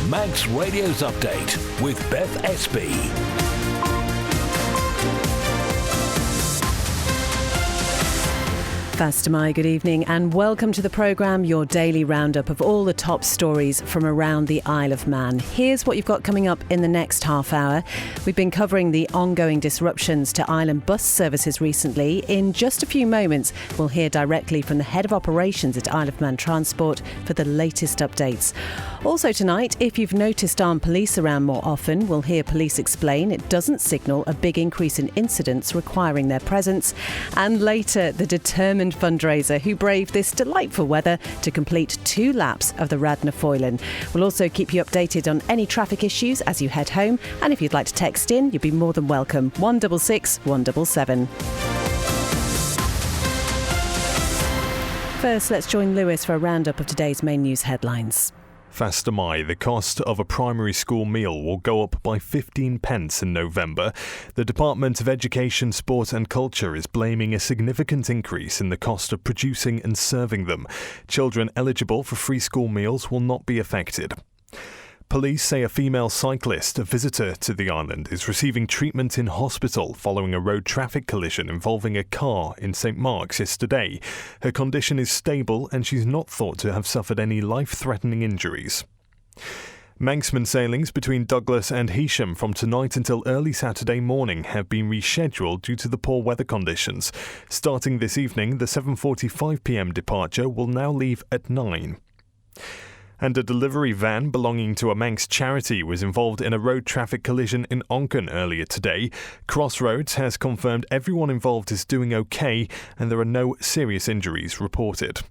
Manx Radio's Update with Beth Espy. Fastamai, good evening and welcome to the programme, your daily roundup of all the top stories from around the Isle of Man. Here's what you've got coming up in the next half hour. We've been covering the ongoing disruptions to island bus services recently. In just a few moments, we'll hear directly from the Head of Operations at Isle of Man Transport for the latest updates. Also tonight, if you've noticed armed police around more often, we'll hear police explain it doesn't signal a big increase in incidents requiring their presence. And later, the determined fundraiser who braved this delightful weather to complete 2 laps of the Radna Foylan. We'll also keep you updated on any traffic issues as you head home, and if you'd like to text in, you'd be more than welcome. 166 177. First, let's join Lewis for a roundup of today's main news headlines. Fastamai, the cost of a primary school meal will go up by 15 pence in November. The Department of Education, Sport and Culture is blaming a significant increase in the cost of producing and serving them. Children eligible for free school meals will not be affected. Police say a female cyclist, a visitor to the island, is receiving treatment in hospital following a road traffic collision involving a car in St Mark's yesterday. Her condition is stable and she's not thought to have suffered any life-threatening injuries. Manxman sailings between Douglas and Heysham from tonight until early Saturday morning have been rescheduled due to the poor weather conditions. Starting this evening, the 7:45pm departure will now leave at 9. And a delivery van belonging to a Manx charity was involved in a road traffic collision in Onchan earlier today. Crossroads has confirmed everyone involved is doing okay and there are no serious injuries reported.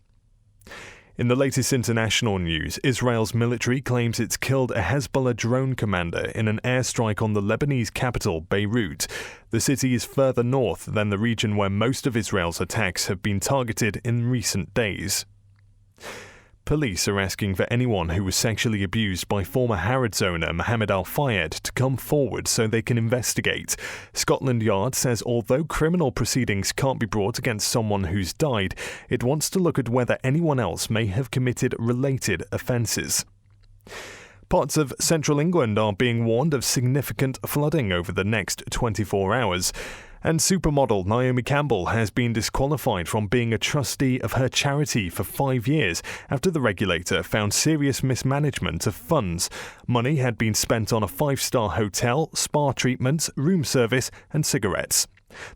In the latest international news, Israel's military claims it's killed a Hezbollah drone commander in an airstrike on the Lebanese capital, Beirut. The city is further north than the region where most of Israel's attacks have been targeted in recent days. Police are asking for anyone who was sexually abused by former Harrods owner Mohammed Al-Fayed to come forward so they can investigate. Scotland Yard says although criminal proceedings can't be brought against someone who's died, it wants to look at whether anyone else may have committed related offences. Parts of central England are being warned of significant flooding over the next 24 hours. And supermodel Naomi Campbell has been disqualified from being a trustee of her charity for 5 years after the regulator found serious mismanagement of funds. Money had been spent on a 5-star hotel, spa treatments, room service and cigarettes.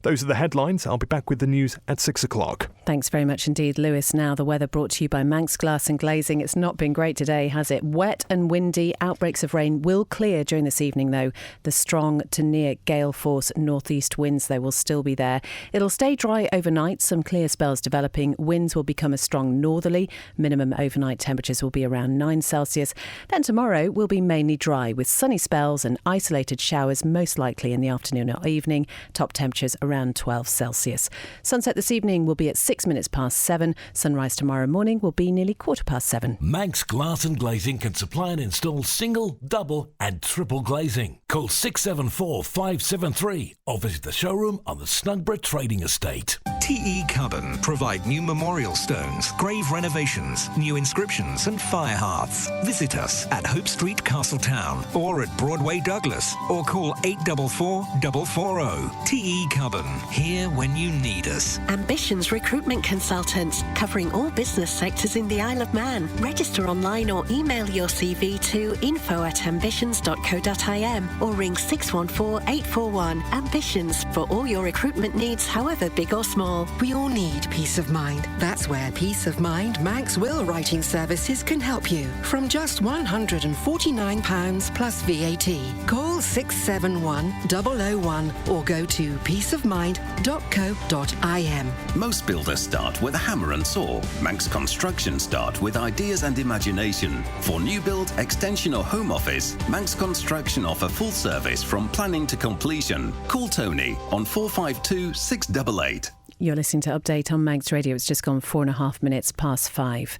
Those are the headlines. I'll be back with the news at 6 o'clock. Thanks very much indeed, Lewis. Now the weather brought to you by Manx Glass and Glazing. It's not been great today, has it? Wet and windy. Outbreaks of rain will clear during this evening, though. The strong to near gale force northeast winds, though, will still be there. It'll stay dry overnight. Some clear spells developing. Winds will become a strong northerly. Minimum overnight temperatures will be around 9 Celsius. Then tomorrow will be mainly dry with sunny spells and isolated showers, most likely in the afternoon or evening. Top temperatures around 12 Celsius. Sunset this evening will be at 6 minutes past 7. Sunrise tomorrow morning will be nearly 7:15. Manx Glass and Glazing can supply and install single, double and triple glazing. Call 674 573 or visit the showroom on the Snugborough Trading Estate. TE Carbon provide new memorial stones, grave renovations, new inscriptions and fire hearths. Visit us at Hope Street, Castletown or at Broadway, Douglas or call 844 440. TE Carbon, here when you need us. Ambitions Recruitment Consultants, covering all business sectors in the Isle of Man. Register online or email your CV to info@ambitions.co.im or ring 614 841. Ambitions, for all your recruitment needs, however big or small. We all need peace of mind. That's where Peace of Mind Manx Will Writing Services can help you. From just £149 plus VAT. Call 671 001 or go to peaceofmind.co.im. Most builders start with a hammer and saw. Manx Construction start with ideas and imagination. For new build, extension or home office, Manx Construction offer full service from planning to completion. Call Tony on 452 688. You're listening to Update on Manx Radio. It's just gone 4.5 minutes past 5.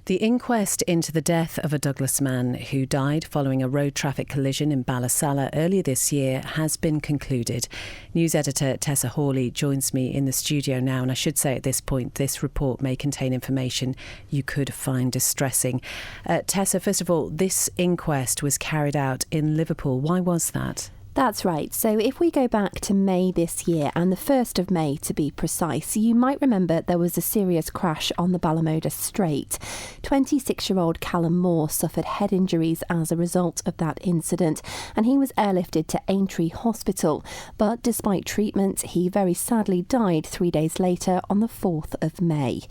The inquest into the death of a Douglas man who died following a road traffic collision in Ballasalla earlier this year has been concluded. News editor Tessa Hawley joins me in the studio now, and I should say at this point this report may contain information you could find distressing. Tessa, first of all, this inquest was carried out in Liverpool. Why was that? That's right. So if we go back to May this year, and the 1st of May to be precise, you might remember there was a serious crash on the Balamoda Strait. 26-year-old Callum Moore suffered head injuries as a result of that incident, and he was airlifted to Aintree Hospital. But despite treatment, he very sadly died 3 days later on the 4th of May.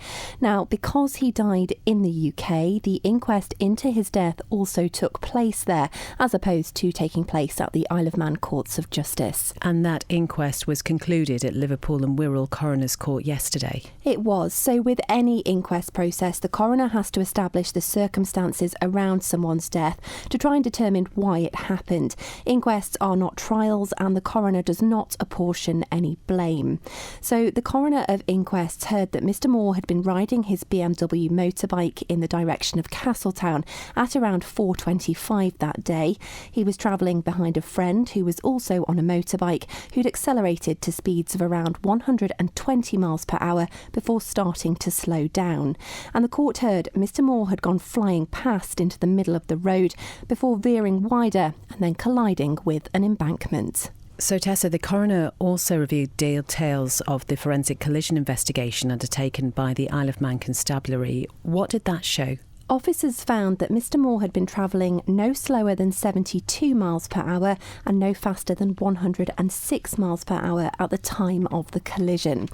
Now, because he died in the UK, the inquest into his death also took place there, as opposed to taking place at the Isle of Man Courts of Justice. And that inquest was concluded at Liverpool and Wirral Coroner's Court yesterday. It was. So with any inquest process, the coroner has to establish the circumstances around someone's death to try and determine why it happened. Inquests are not trials, and the coroner does not apportion any blame. So the coroner of inquests heard that Mr. Moore had been riding his BMW motorbike in the direction of Castletown at around 4:25 that day. He was travelling behind a friend who was also on a motorbike who'd accelerated to speeds of around 120 miles per hour before starting to slow down. And the court heard Mr. Moore had gone flying past into the middle of the road before veering wider and then colliding with an embankment. So, Tessa, the coroner also reviewed details of the forensic collision investigation undertaken by the Isle of Man Constabulary. What did that show? Officers found that Mr. Moore had been travelling no slower than 72 miles per hour and no faster than 106 miles per hour at the time of the collision.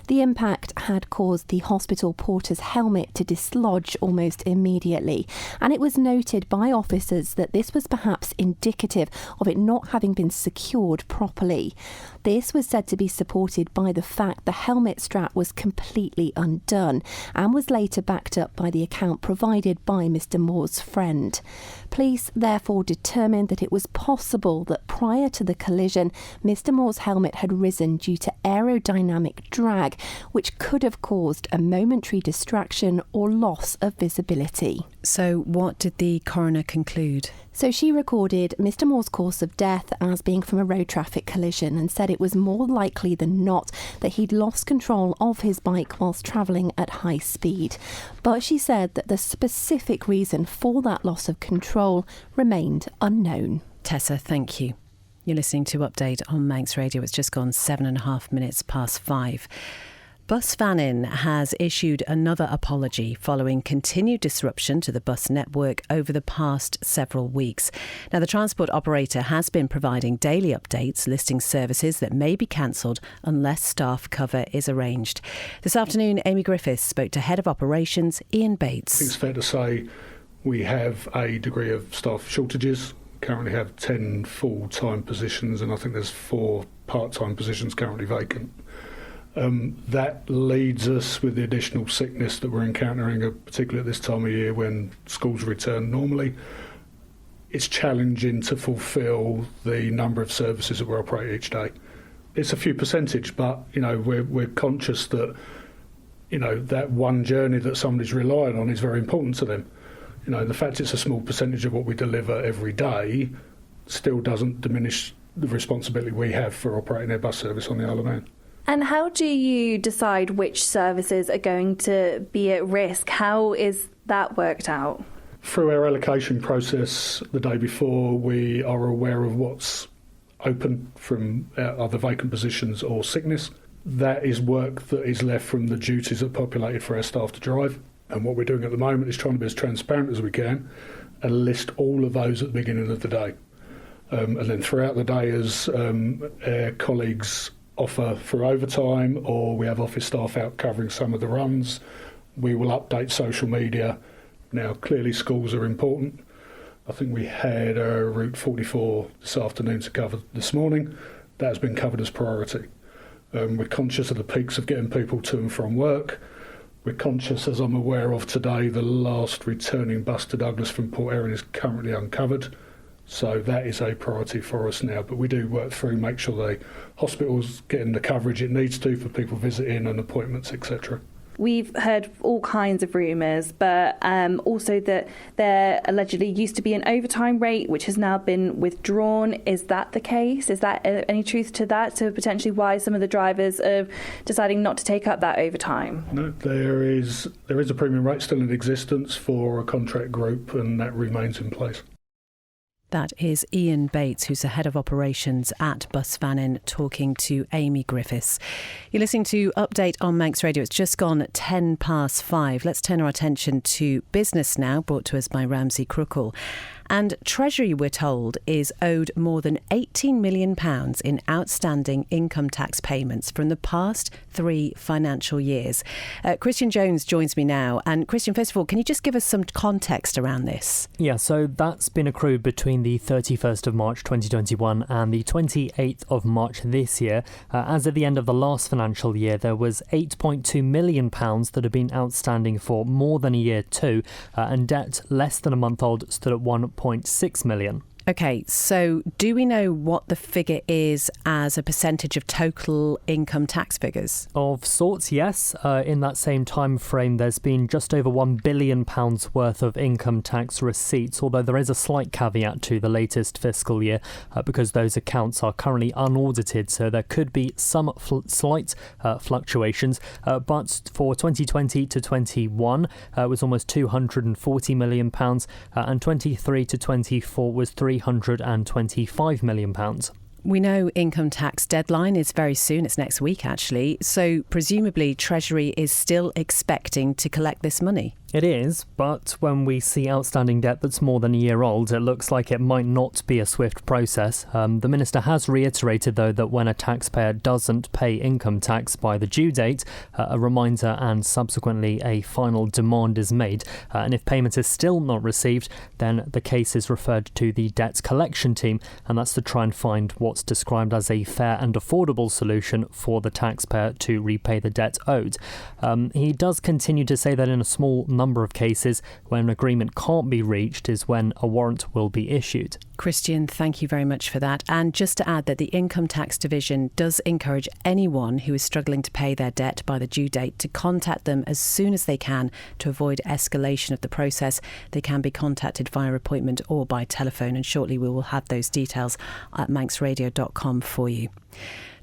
The impact had caused the hospital porter's helmet to dislodge almost immediately, and it was noted by officers that this was perhaps indicative of it not having been secured properly. This was said to be supported by the fact the helmet strap was completely undone and was later backed up by the account provided by Mr. Moore's friend. Police therefore determined that it was possible that prior to the collision, Mr. Moore's helmet had risen due to aerodynamic drag, which could have caused a momentary distraction or loss of visibility. So what did the coroner conclude? So she recorded Mr. Moore's cause of death as being from a road traffic collision and said it was more likely than not that he'd lost control of his bike whilst travelling at high speed. But she said that the specific reason for that loss of control remained unknown. Tessa, thank you. You're listening to Update on Manx Radio. It's just gone 7.5 minutes past 5. Bus Vannin has issued another apology following continued disruption to the bus network over the past several weeks. Now, the transport operator has been providing daily updates listing services that may be cancelled unless staff cover is arranged. This afternoon, Amy Griffiths spoke to Head of Operations Ian Bates. I think it's fair to say we have a degree of staff shortages. Currently have 10 full-time positions, and I think there's 4 part-time positions currently vacant. That leads us with the additional sickness that we're encountering, particularly at this time of year when schools return normally. It's challenging to fulfil the number of services that we operate each day. It's a few percentage, but we're conscious that that one journey that somebody's relying on is very important to them. The fact it's a small percentage of what we deliver every day still doesn't diminish the responsibility we have for operating our bus service on the Isle of Man. And how do you decide which services are going to be at risk? How is that worked out? Through our allocation process the day before, we are aware of what's open from other vacant positions or sickness. That is work that is left from the duties that are populated for our staff to drive. And what we're doing at the moment is trying to be as transparent as we can and list all of those at the beginning of the day. And then throughout the day, as our colleagues offer for overtime or we have office staff out covering some of the runs, we will update social media. Now, clearly schools are important. I think we had Route 44 this afternoon to cover this morning. That has been covered as priority. We're conscious of the peaks of getting people to and from work. We're conscious, as I'm aware of today, the last returning bus to Douglas from Port Erin is currently uncovered. So that is a priority for us now. But we do work through, make sure the hospital's getting the coverage it needs to for people visiting and appointments, etc. we've heard all kinds of rumours, but also that there allegedly used to be an overtime rate which has now been withdrawn. Is that the case? Is that any truth to that, to potentially why some of the drivers are deciding not to take up that overtime? No, there is a premium rate still in existence for a contract group, and that remains in place. That is Ian Bates, who's the head of operations at Bus Vannin, talking to Amy Griffiths. You're listening to Update on Manx Radio. It's just gone 5:10. Let's turn our attention to business now, brought to us by Ramsey Crookall. And Treasury, we're told, is owed more than £18 million in outstanding income tax payments from the past 3 financial years. Christian Jones joins me now. And Christian, first of all, can you just give us some context around this? Yeah, so that's been accrued between the 31st of March 2021 and the 28th of March this year. As at the end of the last financial year, there was £8.2 million that had been outstanding for more than a year too, and debt less than a month old stood at £1.6 million. OK, so do we know what the figure is as a percentage of total income tax figures? Of sorts, yes. In that same time frame, there's been just over £1 billion worth of income tax receipts, although there is a slight caveat to the latest fiscal year because those accounts are currently unaudited, so there could be some slight fluctuations. But for 2020 to 21, it was almost £240 million, and 23 to 24 was £325 million. We know income tax deadline is very soon. It's next week, actually. So presumably Treasury is still expecting to collect this money. It is, but when we see outstanding debt that's more than a year old, it looks like it might not be a swift process. The Minister has reiterated, though, that when a taxpayer doesn't pay income tax by the due date, a reminder and subsequently a final demand is made. And if payment is still not received, then the case is referred to the debt collection team, and that's to try and find what's described as a fair and affordable solution for the taxpayer to repay the debt owed. He does continue to say that in a small number of cases, when an agreement can't be reached is when a warrant will be issued. Christian, thank you very much for that. And just to add that the Income Tax Division does encourage anyone who is struggling to pay their debt by the due date to contact them as soon as they can to avoid escalation of the process. They can be contacted via appointment or by telephone, and shortly we will have those details at manxradio.com for you.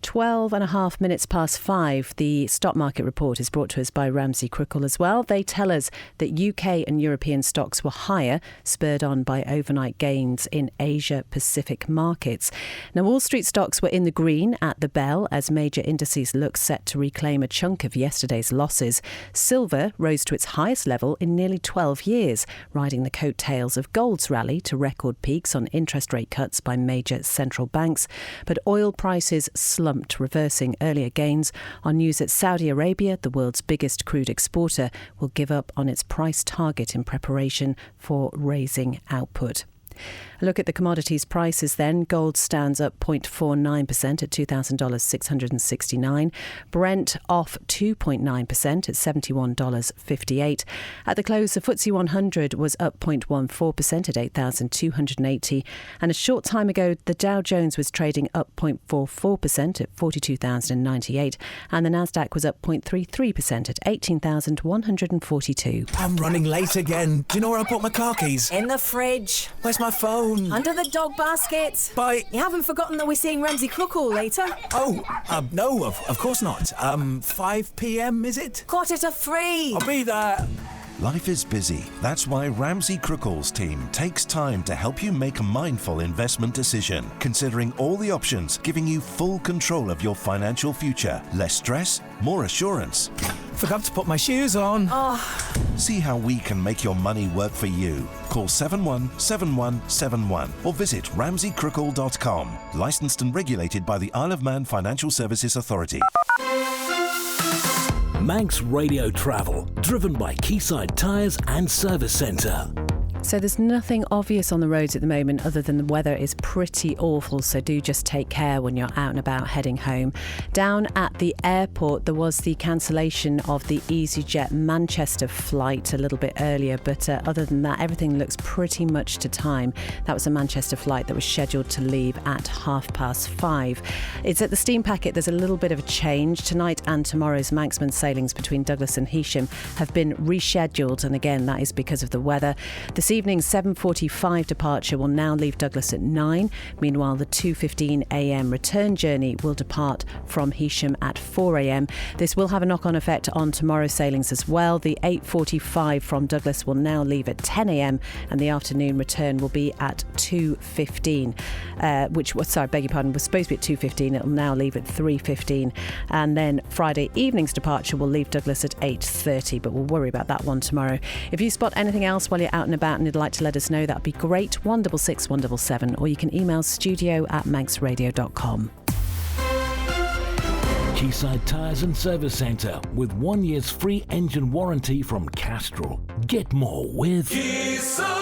5:12. The stock market report is brought to us by Ramsey Crookall as well. They tell us that UK and European stocks were higher, spurred on by overnight gains in Asia Pacific markets. Now, Wall Street stocks were in the green at the bell as major indices look set to reclaim a chunk of yesterday's losses. Silver rose to its highest level in nearly 12 years, riding the coattails of gold's rally to record peaks on interest rate cuts by major central banks. But oil prices slumped, reversing earlier gains on news that Saudi Arabia, the world's biggest crude exporter, will give up on its price target in preparation for raising output. A look at the commodities prices then. Gold stands up 0.49% at $2,669. Brent off 2.9% at $71.58. At the close, the FTSE 100 was up 0.14% at 8,280. And a short time ago, the Dow Jones was trading up 0.44% at 42,098. And the Nasdaq was up 0.33% at 18,142. I'm running late again. Do you know where I put my car keys? In the fridge. Where's my phone? Under the dog basket. Bye. You haven't forgotten that we're seeing Ramsey Crookall later? Oh, no, of course not. 5 p.m, is it? 2:45. I'll be there. Life is busy. That's why Ramsey Crookall's team takes time to help you make a mindful investment decision, considering all the options, giving you full control of your financial future. Less stress, more assurance. Forgot to put my shoes on. Oh. See how we can make your money work for you. Call 717171 or visit ramseycrookall.com. Licensed and regulated by the Isle of Man Financial Services Authority. Manx Radio Travel, driven by Quayside Tyres and Service Centre. So there's nothing obvious on the roads at the moment other than the weather is pretty awful, so do just take care when you're out and about heading home. Down at the airport, there was the cancellation of the EasyJet Manchester flight a little bit earlier, but other than that, everything looks pretty much to time. That was a Manchester flight that was scheduled to leave at 5:30. It's at the steam packet. There's a little bit of a change. Tonight and tomorrow's Manxman sailings between Douglas and Heysham have been rescheduled, and again, that is because of the weather. This evening's 7:45 departure will now leave Douglas at 9. Meanwhile, the 2:15 a.m. return journey will depart from Heysham at 4 a.m. This will have a knock-on effect on tomorrow's sailings as well. The 8:45 from Douglas will now leave at 10 a.m. and the afternoon return will be at 2:15. Was supposed to be at 2:15. It will now leave at 3:15. And then Friday evening's departure will leave Douglas at 8:30, but we'll worry about that one tomorrow. If you spot anything else while you're out and about and you'd like to let us know, that'd be great. 166 177, or you can email studio@manxradio.com. Quayside Tyres and Service Centre with 1 year's free engine warranty from Castrol. Get more with Quayside.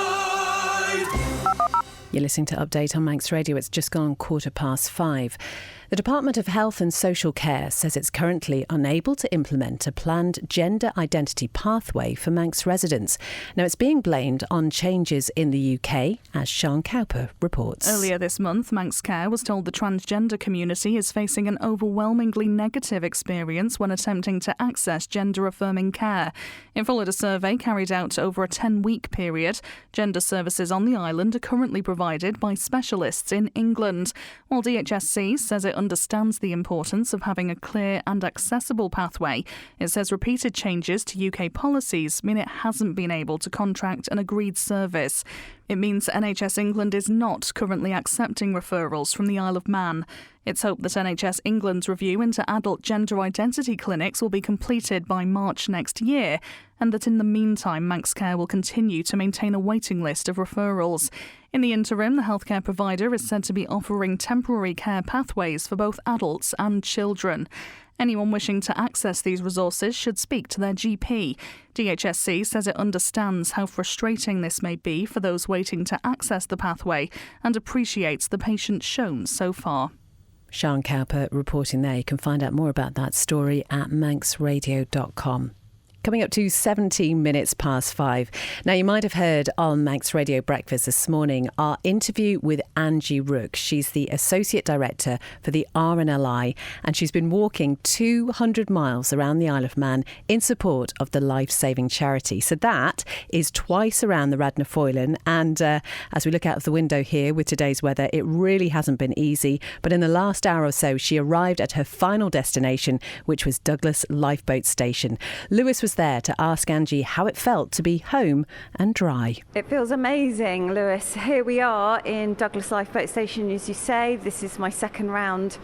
You're listening to Update on Manx Radio. It's just gone 5:15. The Department of Health and Social Care says it's currently unable to implement a planned gender identity pathway for Manx residents. Now, it's being blamed on changes in the UK, as Sean Cowper reports. Earlier this month, Manx Care was told the transgender community is facing an overwhelmingly negative experience when attempting to access gender-affirming care. It followed a survey carried out over a 10-week period. Gender services on the island are currently provided by specialists in England, while DHSC says it understands the importance of having a clear and accessible pathway. It says repeated changes to UK policies mean it hasn't been able to contract an agreed service. It means NHS England is not currently accepting referrals from the Isle of Man. It's hoped that NHS England's review into adult gender identity clinics will be completed by March next year, and that in the meantime Manx Care will continue to maintain a waiting list of referrals. In the interim, the healthcare provider is said to be offering temporary care pathways for both adults and children. Anyone wishing to access these resources should speak to their GP. DHSC says it understands how frustrating this may be for those waiting to access the pathway and appreciates the patience shown so far. Sean Cowper reporting there. You can find out more about that story at manxradio.com. Coming up to 17 minutes past 5. Now, you might have heard on Manx Radio Breakfast this morning our interview with Angie Rook. She's the Associate Director for the RNLI, and she's been walking 200 miles around the Isle of Man in support of the life-saving charity. So that is twice around the Radna Foylan, and as we look out of the window here with today's weather, it really hasn't been easy. But in the last hour or so, she arrived at her final destination, which was Douglas Lifeboat Station. Lewis was there to ask Angie how it felt to be home and dry. It feels amazing, Lewis. Here we are in Douglas Lifeboat Station, as you say. This is my second round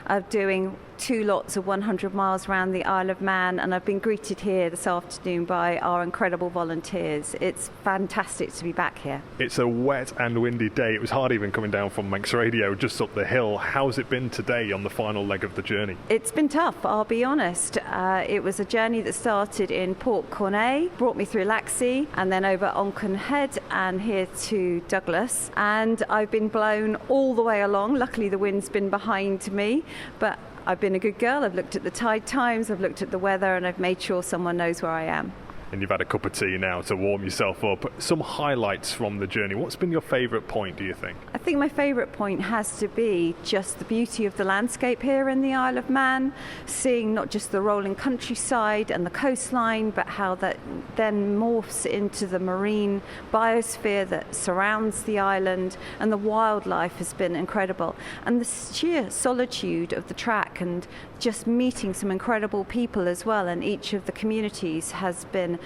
of doing 2 lots of 100 miles around the Isle of Man, and I've been greeted here this afternoon by our incredible volunteers. It's fantastic to be back here. It's a wet and windy day. It was hard even coming down from Manx Radio just up the hill. How's it been today on the final leg of the journey? It's been tough, I'll be honest. It was a journey that started in Port Cornay, brought me through Laxey and then over Onchan Head and here to Douglas, and I've been blown all the way along. Luckily the wind's been behind me, but I've been a good girl. I've looked at the tide times, I've looked at the weather, and I've made sure someone knows where I am. And you've had a cup of tea now to warm yourself up. Some highlights from the journey. What's been your favourite point, do you think? I think my favourite point has to be just the beauty of the landscape here in the Isle of Man, seeing not just the rolling countryside and the coastline, but how that then morphs into the marine biosphere that surrounds the island, and the wildlife has been incredible. And the sheer solitude of the track, and just meeting some incredible people as well in each of the communities, has been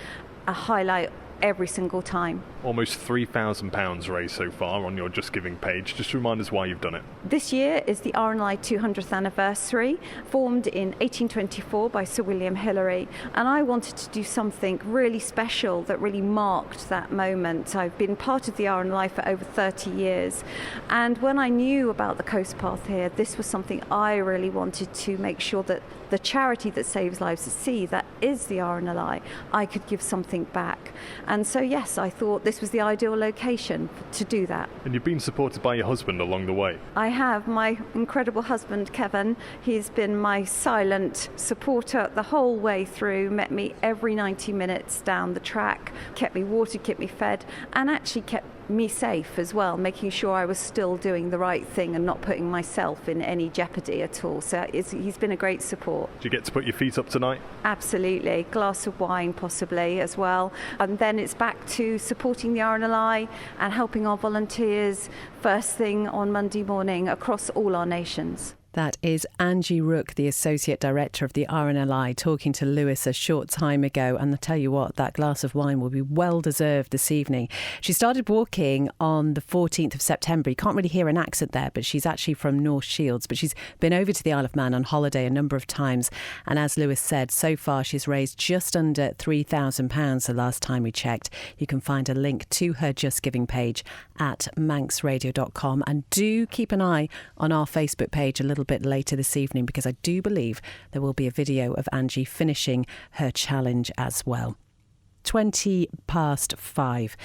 a highlight every single time. Almost £3,000 raised so far on your Just Giving page. Just remind us why you've done it. This year is the RNLI 200th anniversary, formed in 1824 by Sir William Hillary, and I wanted to do something really special that really marked that moment. I've been part of the RNLI for over 30 years, and when I knew about the coast path here, this was something I really wanted to make sure that the charity that saves lives at sea, that is the RNLI, I could give something back. And so, yes, I thought this was the ideal location to do that. And you've been supported by your husband along the way. I have. My incredible husband, Kevin. He's been my silent supporter the whole way through, met me every 90 minutes down the track, kept me watered, kept me fed, and actually kept me safe as well, making sure I was still doing the right thing and not putting myself in any jeopardy at all. So he's been a great support. Do you get to put your feet up tonight? Absolutely. Glass of wine possibly as well. And then it's back to supporting the RNLI and helping our volunteers first thing on Monday morning across all our nations. That is Angie Rook, the Associate Director of the RNLI, talking to Lewis a short time ago. And I tell you what, that glass of wine will be well deserved this evening. She started walking on the 14th of September. You can't really hear an accent there, but she's actually from North Shields. But she's been over to the Isle of Man on holiday a number of times. And as Lewis said, so far she's raised just under £3,000 the last time we checked. You can find a link to her Just Giving page at manxradio.com. And do keep an eye on our Facebook page a little bit later this evening, because I do believe there will be a video of Angie finishing her challenge as well. 5:20.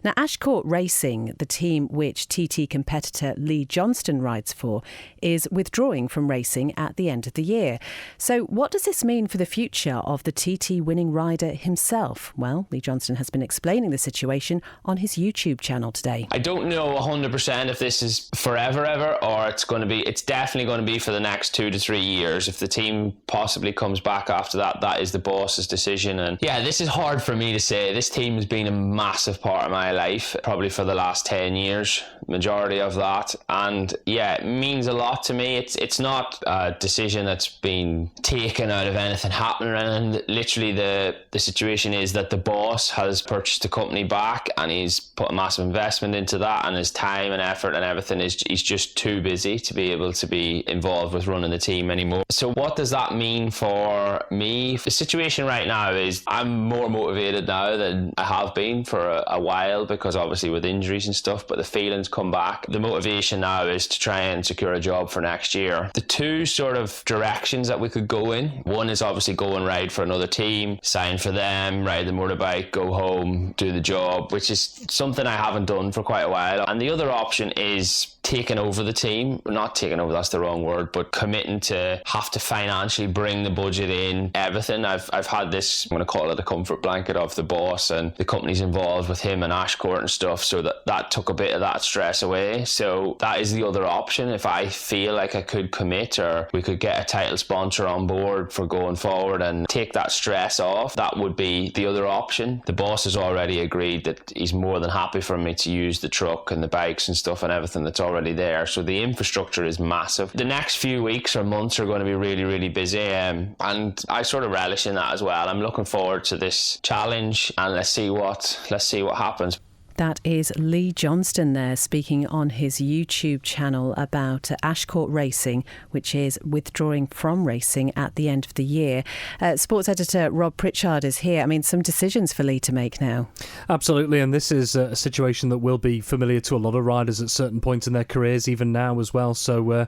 Now, Ashcourt Racing, the team which TT competitor Lee Johnston rides for, is withdrawing from racing at the end of the year. So what does this mean for the future of the TT winning rider himself? Well, Lee Johnston has been explaining the situation on his YouTube channel today. I don't know 100% if this is forever ever, or it's definitely going to be for the next 2 to 3 years. If the team possibly comes back after that, that is the boss's decision. And yeah, this is hard for me to say. This team has been a massive part of my life, probably for the last 10 years, majority of that. And yeah, it means a lot to me. It's not a decision that's been taken out of anything happening, and literally the situation is that the boss has purchased the company back, and he's put a massive investment into that, and his time and effort and everything he's just too busy to be able to be involved with running the team anymore. So what does that mean for me? The situation right now is I'm more motivated now than I have been for a while, because obviously with injuries and stuff, but the feelings come back. The motivation now is to try and secure a job for next year. The two sort of directions that we could go in, one is obviously go and ride for another team, sign for them, ride the motorbike, go home, do the job, which is something I haven't done for quite a while. And the other option is taking over the team. Not taking over, that's the wrong word, but committing to have to financially bring the budget in, everything. I've had this, I'm going to call it a comfort blanket of the boss and the companies involved with him and Ashcourt and stuff, so that took a bit of that stress away. So that is the other option. If I feel like I could commit, or we could get a title sponsor on board for going forward and take that stress off, that would be the other option. The boss has already agreed that he's more than happy for me to use the truck and the bikes and stuff and everything that's already there. So the infrastructure is massive. The next few weeks or months are going to be really, really busy, and I sort of relish in that as well. I'm looking forward to this challenge, and let's see what happens. That is Lee Johnston there, speaking on his YouTube channel about Ashcourt Racing, which is withdrawing from racing at the end of the year. Sports editor Rob Pritchard is here. I mean, some decisions for Lee to make now. Absolutely, and this is a situation that will be familiar to a lot of riders at certain points in their careers, even now as well. So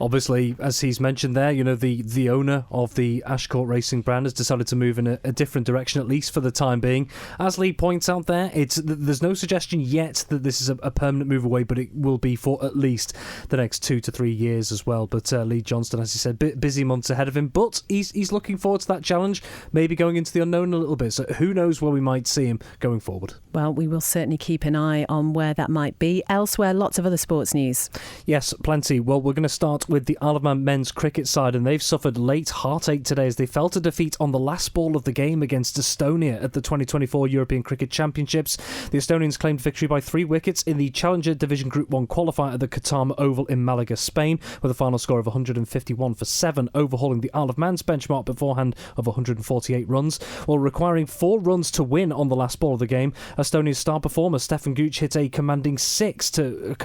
obviously, as he's mentioned there, you know, the owner of the Ashcourt Racing brand has decided to move in a different direction, at least for the time being. As Lee points out there, there's no suggestion yet that this is a permanent move away, but it will be for at least the next 2 to 3 years as well. But Lee Johnston, as he said, busy months ahead of him, but he's looking forward to that challenge, maybe going into the unknown a little bit. So who knows where we might see him going forward. Well, we will certainly keep an eye on where that might be. Elsewhere, lots of other sports news. Yes, plenty. Well, we're going to start with the Isle of Man men's cricket side, and they've suffered late heartache today as they fell to defeat on the last ball of the game against Estonia at the 2024 European Cricket Championships. The Estonians claimed victory by 3 wickets in the Challenger Division Group 1 qualifier at the Katama Oval in Malaga, Spain, with a final score of 151 for 7, overhauling the Isle of Man's benchmark beforehand of 148 runs. While requiring 4 runs to win on the last ball of the game, Estonia's star performer Stefan Gooch hit a commanding six to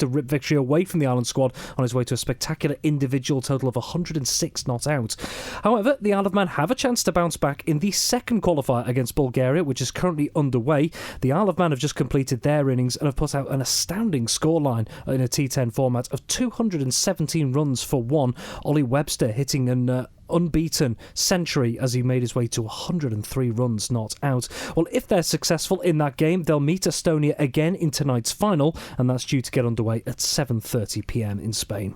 rip victory away from the Ireland squad on his way to a spectacular individual total of 106 not out. However, the Isle of Man have a chance to bounce back in the second qualifier against Bulgaria, which is currently underway. The Isle of Man have just completed their innings and have put out an astounding scoreline in a T10 format of 217 runs for 1. Ollie Webster hitting an unbeaten century as he made his way to 103 runs not out. Well, if they're successful in that game, they'll meet Estonia again in tonight's final, and that's due to get underway at 7:30pm in Spain.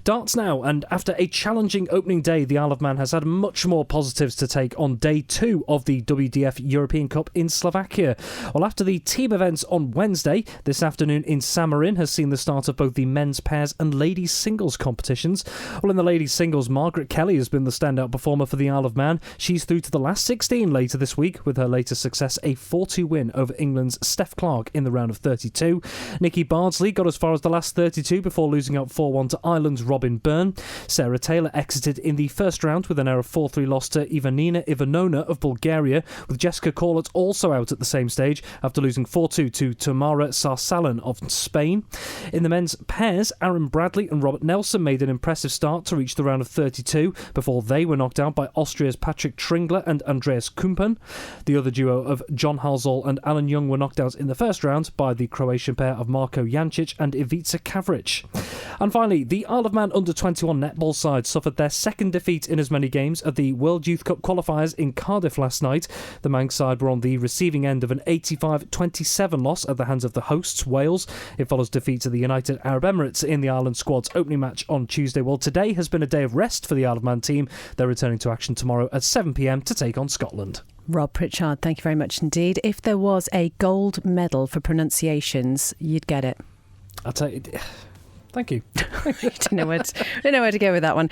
Darts now, and after a challenging opening day, the Isle of Man has had much more positives to take on day 2 of the WDF European Cup in Slovakia. Well, after the team events on Wednesday, this afternoon in Samarin has seen the start of both the men's pairs and ladies singles competitions. Well, in the ladies singles, Margaret Kelly has been the standout performer for the Isle of Man. She's through to the last 16 later this week, with her latest success a 4-2 win over England's Steph Clark in the round of 32. Nikki Bardsley got as far as the last 32 before losing out 4-1 to Ireland's Robin Byrne. Sarah Taylor exited in the first round with an error 4-3 loss to Ivanina Ivanova of Bulgaria, with Jessica Corlett also out at the same stage after losing 4-2 to Tamara Sarsalan of Spain. In the men's pairs, Aaron Bradley and Robert Nelson made an impressive start to reach the round of 32 before they were knocked out by Austria's Patrick Tringler and Andreas Kumpan. The other duo of John Halsall and Alan Young were knocked out in the first round by the Croatian pair of Marko Jancic and Ivica Kavric. And finally, the Isle of Man under-21 netball side suffered their second defeat in as many games at the World Youth Cup qualifiers in Cardiff last night. The Manx side were on the receiving end of an 85-27 loss at the hands of the hosts, Wales. It follows defeat to the United Arab Emirates in the Ireland squad's opening match on Tuesday. Well, today has been a day of rest for the Isle of Man team. They're returning to action tomorrow at 7pm to take on Scotland. Rob Pritchard, thank you very much indeed. If there was a gold medal for pronunciations, you'd get it. I'll tell you... Thank you. don't know where to go with that one.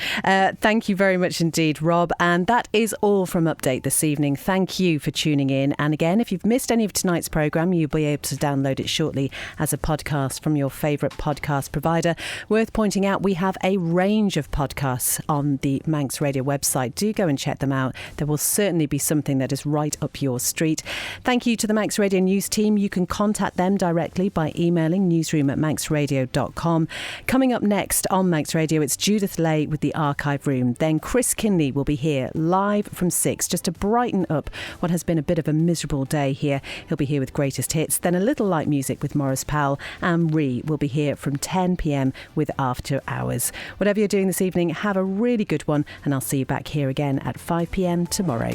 Thank you very much indeed, Rob. And that is all from Update this evening. Thank you for tuning in. And again, if you've missed any of tonight's programme, you'll be able to download it shortly as a podcast from your favourite podcast provider. Worth pointing out, we have a range of podcasts on the Manx Radio website. Do go and check them out. There will certainly be something that is right up your street. Thank you to the Manx Radio News team. You can contact them directly by emailing newsroom@manxradio.com. Coming up next on Manx Radio, it's Judith Lay with the Archive Room. Then Chris Kinley will be here live from 6, just to brighten up what has been a bit of a miserable day here. He'll be here with Greatest Hits, then a little light music with Morris Powell, and Ree will be here from 10pm with After Hours. Whatever you're doing this evening, have a really good one, and I'll see you back here again at 5pm tomorrow.